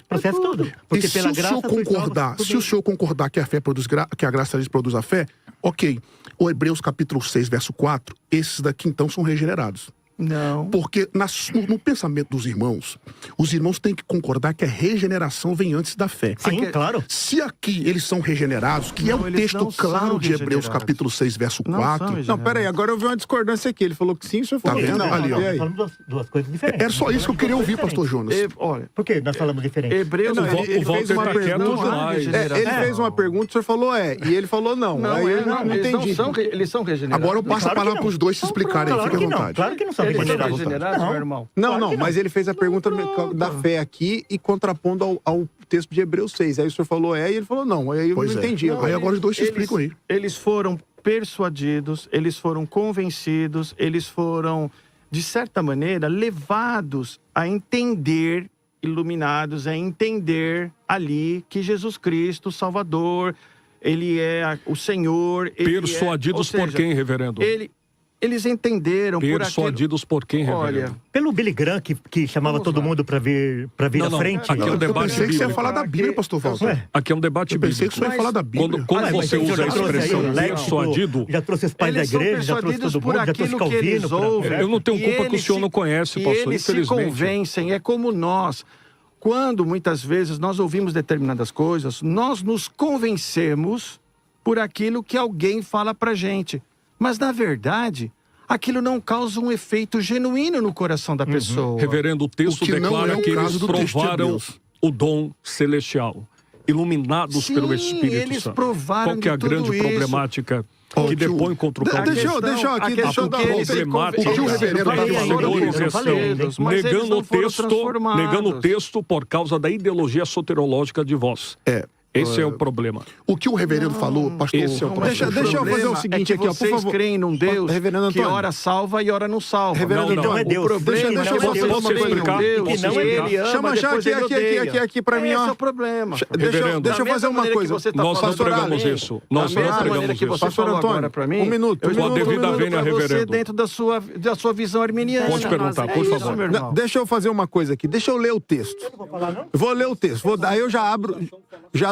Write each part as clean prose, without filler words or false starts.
Processo todo. Porque pela graça, se o senhor concordar que a fé produz que a graça de Deus produz a fé, ok. O Hebreus capítulo 6, verso 4, esses daqui então são regenerados. Não. Porque no pensamento dos irmãos, os irmãos têm que concordar que a regeneração vem antes da fé. Sim, claro. Se aqui eles são regenerados, que é o texto claro de Hebreus capítulo 6, verso 4... Não, peraí, agora eu vi uma discordância aqui. Ele falou que sim, o senhor falou que não. Ali, ó. Falamos duas coisas diferentes. É só isso que eu queria ouvir, pastor Jonas. Olha, Por que nós falamos diferente? Hebreus... Ele fez uma pergunta. Ele fez uma pergunta, o senhor falou e ele falou não. Aí eu não entendi. Eles são regenerados. Agora eu passo a palavra para os dois se explicarem, Claro fiquem à que não, vontade. claro que não são Eles são regenerados. regenerados, meu irmão? Não, mas ele fez a pergunta da fé aqui e contrapondo ao texto de Hebreus 6. Aí o senhor falou e ele falou não. Aí eu não entendi. Aí agora os dois se explicam aí. Eles foram persuadidos, eles foram convencidos, eles foram, de certa maneira, levados a entender, iluminados a entender ali que Jesus Cristo, Salvador, Ele é o Senhor. Persuadidos por quem, reverendo? Eles entenderam Persuadidos por quem, reverendo? Olha, pelo Billy Graham, que chamava todo mundo para vir à frente. Aqui é um Eu debate pensei que você ia bíblico. falar da Bíblia, pastor Walter. Aqui é um debate Eu pensei que bíblico. você ia falar da Bíblia. Quando você usa a expressão persuadido, Já trouxe os pais da eles são igreja, já trouxe persuadidos todo por mundo, já trouxe aquilo que eles Calvino. ouvem. eu não tenho E culpa que o eles senhor se- não conhece, E pastor, eles se infelizmente. convencem, é como nós. Quando, muitas vezes, nós ouvimos determinadas coisas, nós nos convencemos por aquilo que alguém fala pra gente. Mas, na verdade, aquilo não causa um efeito genuíno no coração da pessoa. Reverendo, o texto O que não declara é o que eles caso do texto de provaram Hebreus. o dom celestial, iluminados Sim, pelo Espírito eles Santo. provaram Qual que é a de tudo grande isso. problemática que depõe contra o Deixa calvinismo? eu dar problemática o que o reverendo dos tá falando, pastores estão mas eles negando não o foram texto, transformados. negando o texto por causa da ideologia soterológica de vós. Esse é o problema. O que o reverendo falou, pastor... Esse é o Deixa eu fazer o seguinte é que aqui, ó, por vocês favor. creem num Deus Reverendo que Antônio. ora salva e ora não salva. Reverendo Não é Deus. O problema Deixa eu é que só vocês falar uma creem coisa. num Deus Que não é ele Deus. ama, Chama já depois ele odeia. aqui pra mim, Esse ó. é o problema. Reverendo, Deixa eu fazer uma coisa. Nós não Pastor pregamos Ali, isso. Nós Da não mesma maneira pregamos que isso. você Pastor falou Antônio, agora pra mim, um minuto. eu estou Com a devida falando vênia, pra você reverendo. dentro da sua visão arminiana. Pode perguntar, por É isso, favor. meu irmão. Deixa eu fazer uma coisa aqui. Deixa eu ler o texto. Vou ler o texto. Aí eu já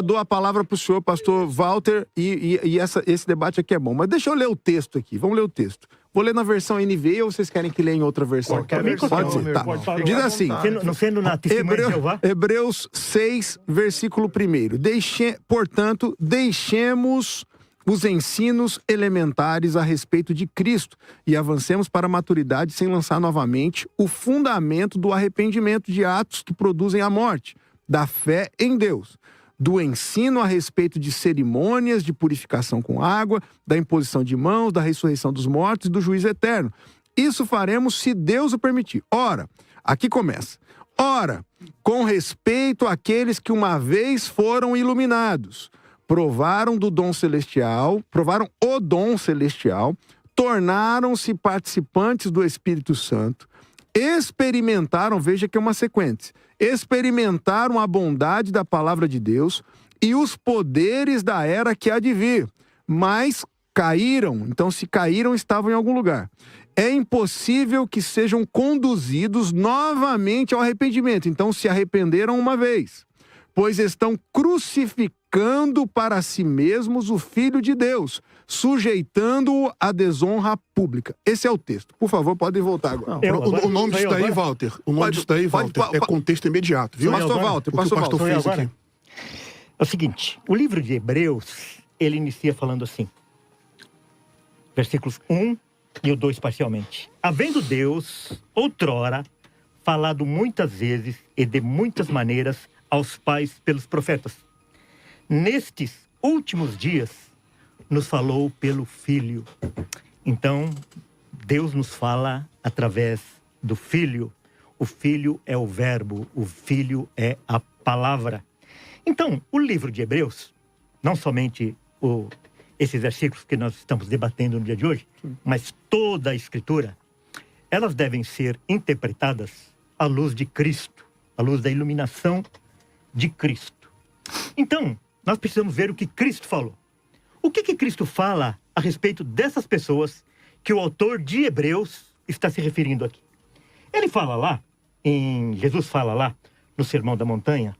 dou a palavra para o senhor, pastor Walter, e esse debate aqui é bom. Mas deixa eu ler o texto aqui. Vamos ler o texto. Vou ler na versão NVI ou vocês querem que leia em outra versão? Qualquer versão, Pode ser, meu tá. irmão. Diz assim. Não sendo na testemunha de Jeová? Hebreus 6, versículo 1. Portanto, deixemos os ensinos elementares a respeito de Cristo e avancemos para a maturidade sem lançar novamente o fundamento do arrependimento de atos que produzem a morte, da fé em Deus, do ensino a respeito de cerimônias de purificação com água, da imposição de mãos, da ressurreição dos mortos e do juízo eterno. Isso faremos se Deus o permitir. Ora, aqui começa. Ora, com respeito àqueles que uma vez foram iluminados, provaram o dom celestial, tornaram-se participantes do Espírito Santo, experimentaram, veja que é uma sequência, experimentaram a bondade da palavra de Deus e os poderes da era que há de vir, mas caíram. Então, se caíram, estavam em algum lugar. É impossível que sejam conduzidos novamente ao arrependimento. Então, se arrependeram uma vez, pois estão crucificando para si mesmos o Filho de Deus, sujeitando-o à desonra pública. Esse é o texto. Por favor, podem voltar agora. O nome disso daí, Walter, é contexto imediato, viu? Pastor Walter, O que o pastor fez aqui. É o seguinte, o livro de Hebreus, ele inicia falando assim, versículos 1 e o 2 parcialmente. Havendo Deus, outrora, falado muitas vezes e de muitas maneiras aos pais pelos profetas, nestes últimos dias, nos falou pelo Filho. Então, Deus nos fala através do Filho. O Filho é o verbo, o Filho é a palavra. Então, o livro de Hebreus, não somente esses versículos que nós estamos debatendo no dia de hoje, mas toda a Escritura, elas devem ser interpretadas à luz de Cristo, à luz da iluminação de Cristo. Então, nós precisamos ver o que Cristo falou. O que Cristo fala a respeito dessas pessoas que o autor de Hebreus está se referindo aqui? Ele fala lá, Jesus fala lá, no Sermão da Montanha,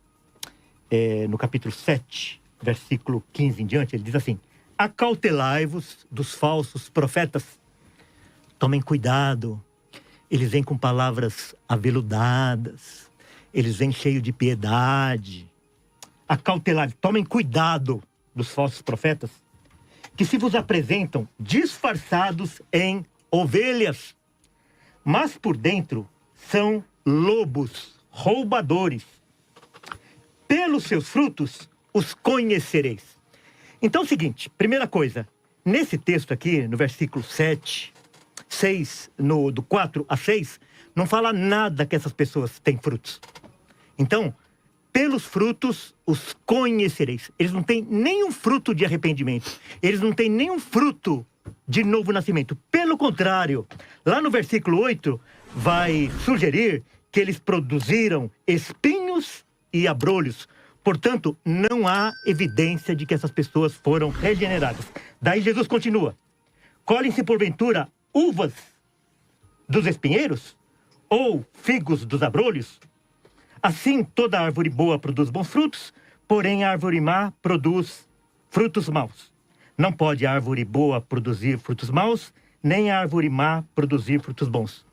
no capítulo 7, versículo 15 em diante, ele diz assim: acautelai-vos dos falsos profetas. Tomem cuidado. Eles vêm com palavras aveludadas. Eles vêm cheios de piedade. Acautelai, tomem cuidado dos falsos profetas, que se vos apresentam disfarçados em ovelhas, mas por dentro são lobos, roubadores. Pelos seus frutos os conhecereis. Então é o seguinte, primeira coisa, nesse texto aqui, no versículo 7, 6, do 4 a 6, não fala nada que essas pessoas têm frutos. Então, pelos frutos os conhecereis. Eles não têm nenhum fruto de arrependimento. Eles não têm nenhum fruto de novo nascimento. Pelo contrário, lá no versículo 8, vai sugerir que eles produziram espinhos e abrolhos. Portanto, não há evidência de que essas pessoas foram regeneradas. Daí Jesus continua: colhem-se porventura uvas dos espinheiros? Ou figos dos abrolhos? Assim, toda árvore boa produz bons frutos, porém a árvore má produz frutos maus. Não pode a árvore boa produzir frutos maus, nem a árvore má produzir frutos bons.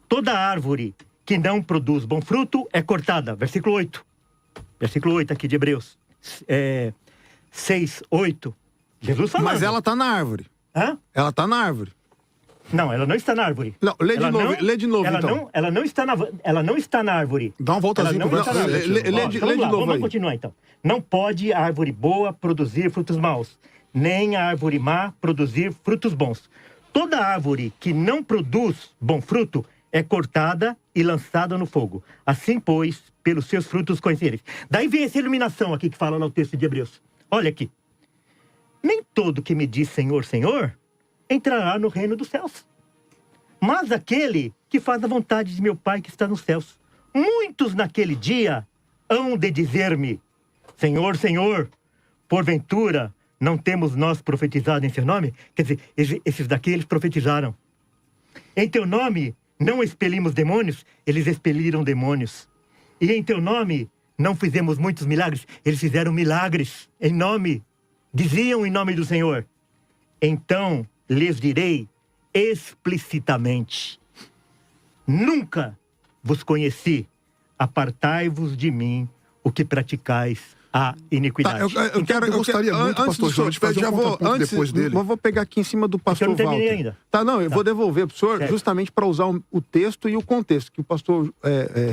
Toda árvore que não produz bom fruto é cortada. Versículo 8. Versículo 8 aqui de Hebreus. 6, 8. Jesus falando. Mas ela está na árvore. Hã? Ela está na árvore. Não, ela não está na árvore. Não, lê de novo, então. Ela não está na árvore. Dá uma voltazinha pro verso. Lê de novo vamos aí. continuar, então. Não pode a árvore boa produzir frutos maus, nem a árvore má produzir frutos bons. Toda árvore que não produz bom fruto é cortada e lançada no fogo. Assim, pois, pelos seus frutos conhecereis. Daí vem essa iluminação aqui que fala no texto de Hebreus. Olha aqui. Nem todo que me diz Senhor, Senhor, entrará no reino dos céus, mas aquele que faz a vontade de meu Pai que está nos céus. Muitos naquele dia hão de dizer-me: Senhor, Senhor, porventura não temos nós profetizado em seu nome? Quer dizer, esses daqui eles profetizaram. Em teu nome não expelimos demônios? Eles expeliram demônios. E em teu nome não fizemos muitos milagres? Eles fizeram milagres em nome, diziam em nome do Senhor. Então lhes direi explicitamente: nunca vos conheci, apartai-vos de mim, o que praticais a iniquidade. Tá, eu gostaria muito, pastor João, de fazer um contraponto depois dele. Eu vou pegar aqui em cima do pastor eu não terminei Walter. ainda. Tá, não, eu vou devolver para o senhor, certo, justamente para usar o texto e o contexto, que o pastor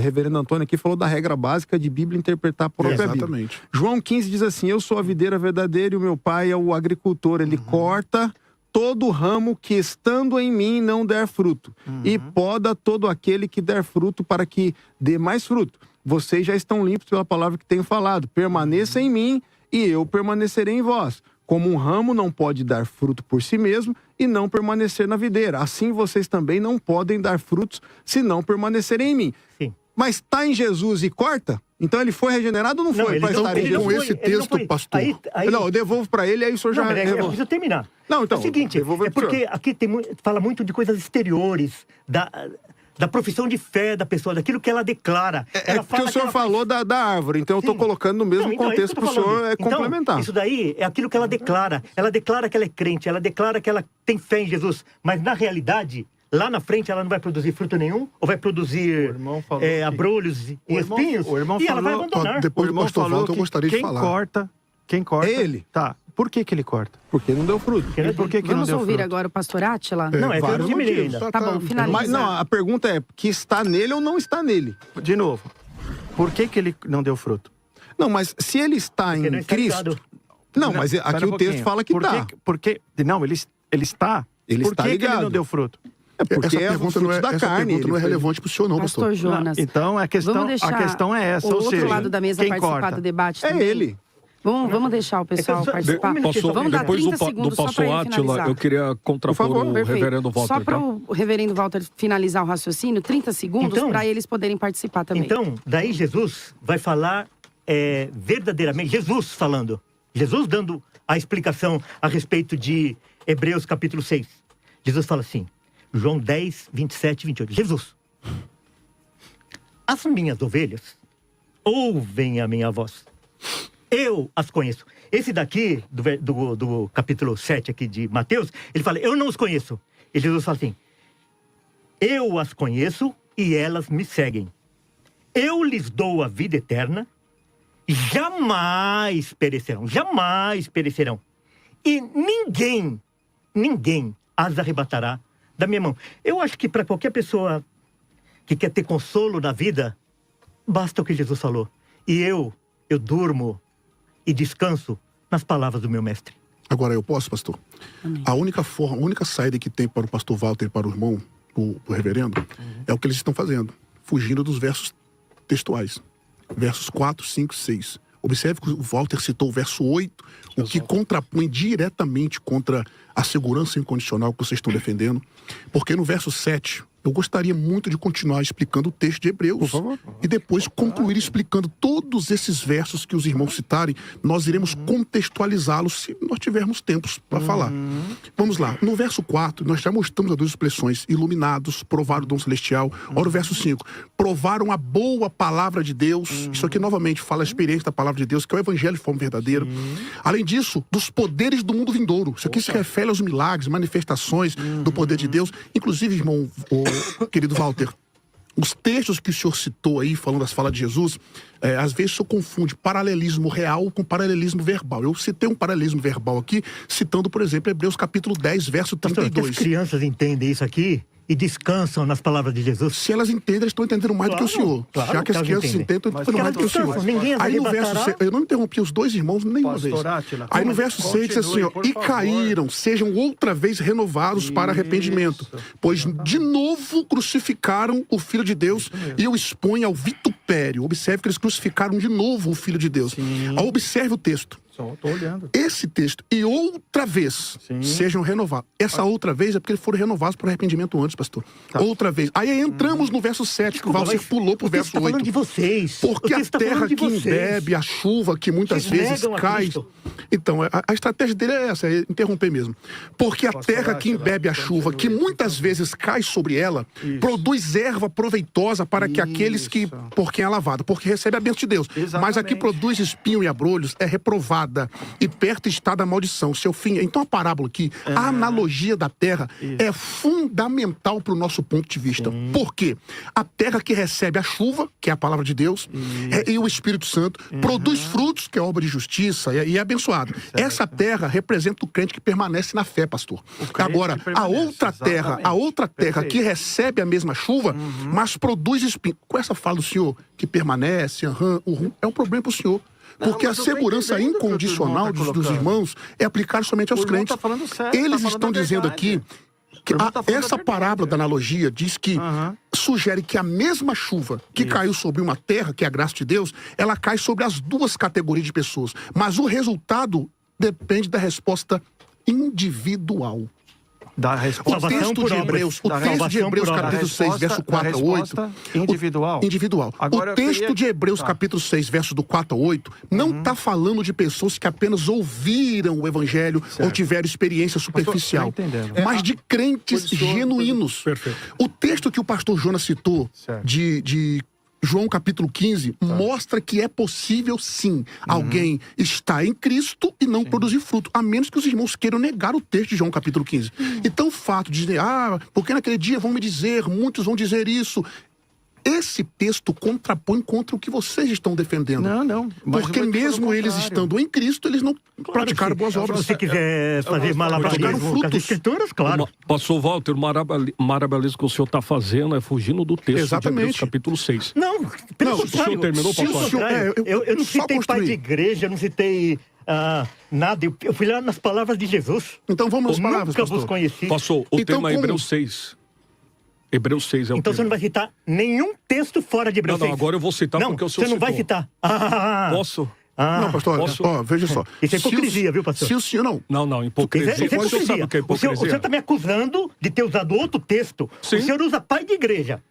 reverendo Antônio aqui falou da regra básica de Bíblia interpretar a própria Bíblia. Exatamente. João 15 diz assim: eu sou a videira verdadeira e o meu pai é o agricultor. Ele corta todo ramo que estando em mim não der fruto, e poda todo aquele que der fruto para que dê mais fruto. Vocês já estão limpos pela palavra que tenho falado. Permaneça em mim e eu permanecerei em vós. Como um ramo não pode dar fruto por si mesmo e não permanecer na videira, assim vocês também não podem dar frutos se não permanecerem em mim. Sim. Mas está em Jesus e corta? Então ele foi regenerado ou não foi? ele Para não- estar em ele não Jesus? Com esse foi, ele não texto, foi. pastor. Aí- Não, eu devolvo para ele, aí o senhor já... Não, mas eu devolve. preciso terminar. Não, então, é o seguinte, devolve é pro porque senhor. aqui fala muito de coisas exteriores, da profissão de fé da pessoa, daquilo que ela declara. É Ela porque fala o que senhor ela falou da árvore, então eu estou Sim. colocando no mesmo Não, então, é contexto isso que para eu o tô falando. senhor complementar. Então, isso daí é aquilo que ela declara. Ela declara que ela é crente, ela declara que ela tem fé em Jesus. Mas, na realidade, lá na frente, ela não vai produzir fruto nenhum, ou vai produzir O irmão falou que- abrolhos e O irmão- espinhos, o irmão e ela vai falou- abandonar. Depois O do irmão pastor falou Walter, eu que gostaria de quem falar. corta... Ele. Tá. Por que ele corta? Porque não deu fruto. E por que não Vamos deu ouvir fruto? agora o pastor Átila? Não, é que eu vários não terminei motivos. ainda. Tá bom, finaliza. Mas não, a pergunta é que está nele ou não está nele? De novo, por que ele não deu fruto? Não, mas se ele está Porque não em está Cristo... ligado. Não, mas Espera aqui um o texto pouquinho. fala que Por está. Porque, não, ele está. Ele por está que ele ligado. não deu fruto? É porque Essa é o pergunta fruto não é, da essa carne. pergunta não é ele foi- relevante para o senhor, não, Pastor pastor. Jonas, Então, a questão é essa, o ou outro seja, lado da mesa quem participar corta? do debate É também. ele. Vamos deixar o pessoal só- participar. um minutinho, Vamos dar depois 30 do segundos só pastor para ele Átila, finalizar. eu queria contrapor Por favor, o Perfeito. reverendo Walter. Só para tá? o reverendo Walter finalizar o raciocínio, 30 segundos Então- para eles poderem participar também. Então, daí Jesus vai falar verdadeiramente, Jesus falando, Jesus dando a explicação a respeito de Hebreus capítulo 6. Jesus fala assim, João 10, 27 e 28. Jesus, as minhas ovelhas ouvem a minha voz. Eu as conheço. Esse daqui, do capítulo 7 aqui de Mateus, ele fala, eu não os conheço. E Jesus fala assim, eu as conheço e elas me seguem. Eu lhes dou a vida eterna, jamais perecerão, jamais perecerão. E ninguém as arrebatará da minha mão. Eu acho que para qualquer pessoa que quer ter consolo na vida, basta o que Jesus falou. E eu durmo e descanso nas palavras do meu mestre. Agora eu posso, pastor? Amém. A única saída que tem para o pastor Walter e para o irmão, o reverendo, é o que eles estão fazendo. Fugindo dos versos textuais. Versos 4, 5, 6. Observe que o Walter citou o verso 8, o que contrapõe diretamente contra a segurança incondicional que vocês estão defendendo. Porque no verso 7, eu gostaria muito de continuar explicando o texto de Hebreus. Por favor. E depois concluir explicando todos esses versos que os irmãos citarem. Nós iremos contextualizá-los se nós tivermos tempos para falar. Vamos lá. No verso 4, nós já mostramos as duas expressões. Iluminados, provaram o dom celestial. Olha o verso 5. Provaram a boa palavra de Deus. Isso aqui novamente fala a experiência da palavra de Deus, que é o evangelho de forma verdadeira. Além disso, dos poderes do mundo vindouro. Isso aqui se refere aos milagres, manifestações do poder de Deus. Inclusive, irmão, querido Walter, os textos que o senhor citou aí, falando das falas de Jesus, às vezes o senhor confunde paralelismo real com paralelismo verbal. Eu citei um paralelismo verbal aqui, citando, por exemplo, Hebreus capítulo 10, verso Pastor, 32. as crianças entendem isso aqui e descansam nas palavras de Jesus. Se elas entendem, elas estão entendendo mais do que o senhor. Claro Já que as elas crianças entendem. entendem, estão entendendo mais do que o senhor. Descansam, ninguém as Aí no verso arrebatará. 6, eu não interrompi os dois irmãos nenhuma vez. Pastor Átila, Aí no verso 6 diz assim, ó, continue, por e favor. caíram, sejam outra vez renovados para arrependimento. Pois de novo crucificaram o Filho de Deus e o expõem ao vitupério. Observe que eles crucificaram de novo o Filho de Deus. Observe o texto. Só tô olhando. Esse texto, e outra vez, sejam renovados. Essa outra vez é porque eles foram renovados por arrependimento antes, pastor. Outra vez. Aí entramos no verso 7, que o Valcer pulou pro verso 8. falando de vocês. Porque O a texto tá terra falando de que vocês. embebe, a chuva que muitas Vocês vezes negam a cai. Cristo. Então, a estratégia dele é essa, é interromper mesmo. Porque a terra que embebe a chuva, que muitas vezes cai sobre ela, produz erva proveitosa para que aqueles que, por quem é lavado, porque recebe a bênção de Deus. Mas a que Exatamente. produz espinho e abrolhos é reprovada e perto está da maldição. Seu fim. Então a parábola aqui, a analogia da terra é fundamental para o nosso ponto de vista. Por quê? A terra que recebe a chuva, que é a palavra de Deus, e o Espírito Santo, produz frutos, que é obra de justiça, e é abençoado. Essa terra representa o crente que permanece na fé, pastor. Agora, que permanece, a outra terra Perfeito. que recebe a mesma chuva, mas produz espinho. Com essa fala do senhor, que permanece, é um problema para o senhor. Porque a mas eu tô segurança entendendo o que o incondicional irmão tá dos colocando. irmãos é aplicar somente aos O irmão crentes. tá falando sério, Eles tá falando estão a dizendo verdade. aqui que O irmão tá falando a essa verdade. parábola da analogia diz que sugere que a mesma chuva que caiu sobre uma terra, que é a graça de Deus, ela cai sobre as duas categorias de pessoas. Mas o resultado depende da resposta individual. Da O resposta. Salvação texto por de obras. Hebreus, o Da texto de salvação Hebreus por obras. capítulo 6, verso 4 a 8. Individual. Individual. Agora, O eu texto queria- de Hebreus, Tá. capítulo 6, verso do 4 a 8, não está falando de pessoas que apenas ouviram o evangelho ou tiveram experiência superficial, tá entendendo. mas de crentes Foi do senhor, genuínos. Perfeito. O texto que o pastor Jonas citou, Certo. de João capítulo 15, mostra que é possível sim alguém estar em Cristo e não produzir fruto, a menos que os irmãos queiram negar o texto de João capítulo 15. Então o fato de dizer, porque naquele dia vão me dizer, muitos vão dizer isso, esse texto contrapõe contra o que vocês estão defendendo. Não. Mas Porque eu vou dizer mesmo o eles contrário. estando em Cristo, eles não praticaram boas Se obras. você quiser fazer praticaram malabarismo com as frutos. escrituras, claro. Pastor Walter, o maravilhoso que o senhor está fazendo é fugindo do texto Exatamente. de Hebreus, capítulo 6. Não, pelo Não, contrário. o senhor terminou, Pelo pastor? contrário. Eu não Só citei pai construir. de igreja, eu não citei nada. Eu fui lá nas palavras de Jesus. Então vamos às Eu palavras, nunca vos pastor. conheci. Passou, o Então, tema é como- Hebreus 6. Hebreus 6 é o Então você tema. não vai citar nenhum texto fora de Hebreus Não, 6. agora eu vou citar não, porque o senhor você não vai citou. citar. Posso? Não, pastor, Posso? veja só. Isso é Se o- hipocrisia, viu, pastor? Se o senhor não... Não, hipocrisia. Isso é O senhor hipocrisia. sabe o que é O senhor hipocrisia? está me acusando de ter usado outro texto. Sim. O senhor usa pai de igreja.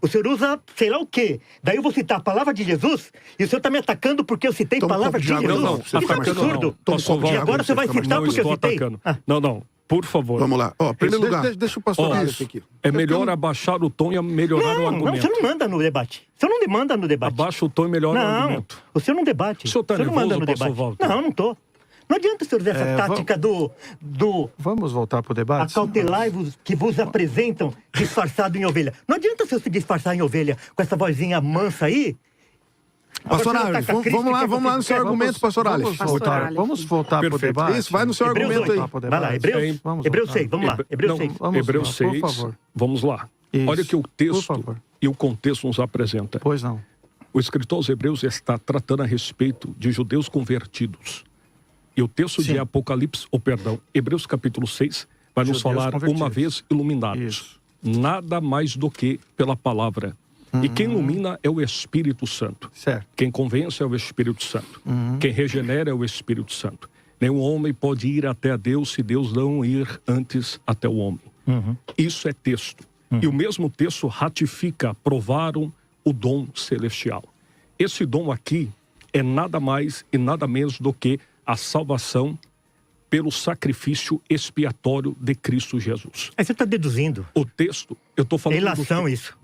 O senhor usa sei lá o quê. Daí eu vou citar a palavra de Jesus e o senhor está me atacando porque eu citei Toma um palavra copo de de água, Jesus. Não, você Isso é fica mais absurdo. Toma um Pastor copo de E água, agora você vai fica mais- citar Não porque eu estou citei. atacando. Ah. Não. Por favor. Vamos lá. Ó, em primeiro lugar. Deixa o pastor falar Isso. aqui. É melhor abaixar o tom e melhorar o Não, argumento. você não manda no debate. Você não manda no debate. Abaixa o tom e melhora o Não, argumento. o senhor não debate. O senhor tá não manda nervoso, no pastor debate. Walter? Não, não tô. Não adianta o senhor ver essa tática do Vamos voltar pro debate? acautelai-vos que vos apresentam disfarçado em ovelha. Não adianta o senhor se disfarçar em ovelha com essa vozinha mansa aí. Pastor Agora, Alex, você não tá com a vamos lá crítica, no seu você- argumento, pastor Alex. Vamos voltar pro Perfeito. debate? Isso, vai no seu Hebreus argumento aí. 8. Vai lá, Hebreus, Vamos Hebreus voltar. 6, vamos lá. Hebreus 6. Vamos Hebreus lá, 6, por favor. vamos lá. Isso. Olha que o Por texto favor. e o contexto nos apresenta. Pois não. O escritor aos Hebreus está tratando a respeito de judeus convertidos. E o texto de Sim. Apocalipse, Hebreus capítulo 6, vai nos Judeus falar convertidos. uma vez iluminados. Isso. Nada mais do que pela palavra. E quem ilumina é o Espírito Santo. Certo. Quem convence é o Espírito Santo. Quem regenera é o Espírito Santo. Nenhum homem pode ir até a Deus se Deus não ir antes até o homem. Isso é texto. E o mesmo texto ratifica, aprovaram o dom celestial. Esse dom aqui é nada mais e nada menos do que a salvação pelo sacrifício expiatório de Cristo Jesus. Aí você está deduzindo. O texto, eu estou É falando... ilação isso.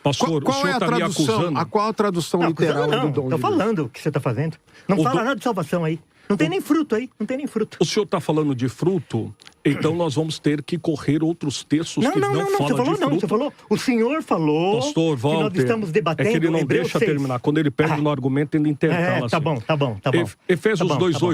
Pastor, o Qual senhor é a está me tradução? acusando... Qual a tradução Não, literal não, do dom tô de Deus? falando o que você está fazendo. Não O fala dom- nada de salvação aí. Não tem nem fruto aí. Não tem nem fruto. O senhor está falando de fruto, então nós vamos ter que correr outros textos Não, que não, não, não, não. Você falam falou de não. fruto. Você falou. O senhor falou Pastor que Walter, nós estamos debatendo é que ele não Hebreus deixa 6. terminar. Quando ele perde no argumento, ele intercala. Tá bom, tá bom, tá bom. Efésios Tá bom, tá 2:8. bom.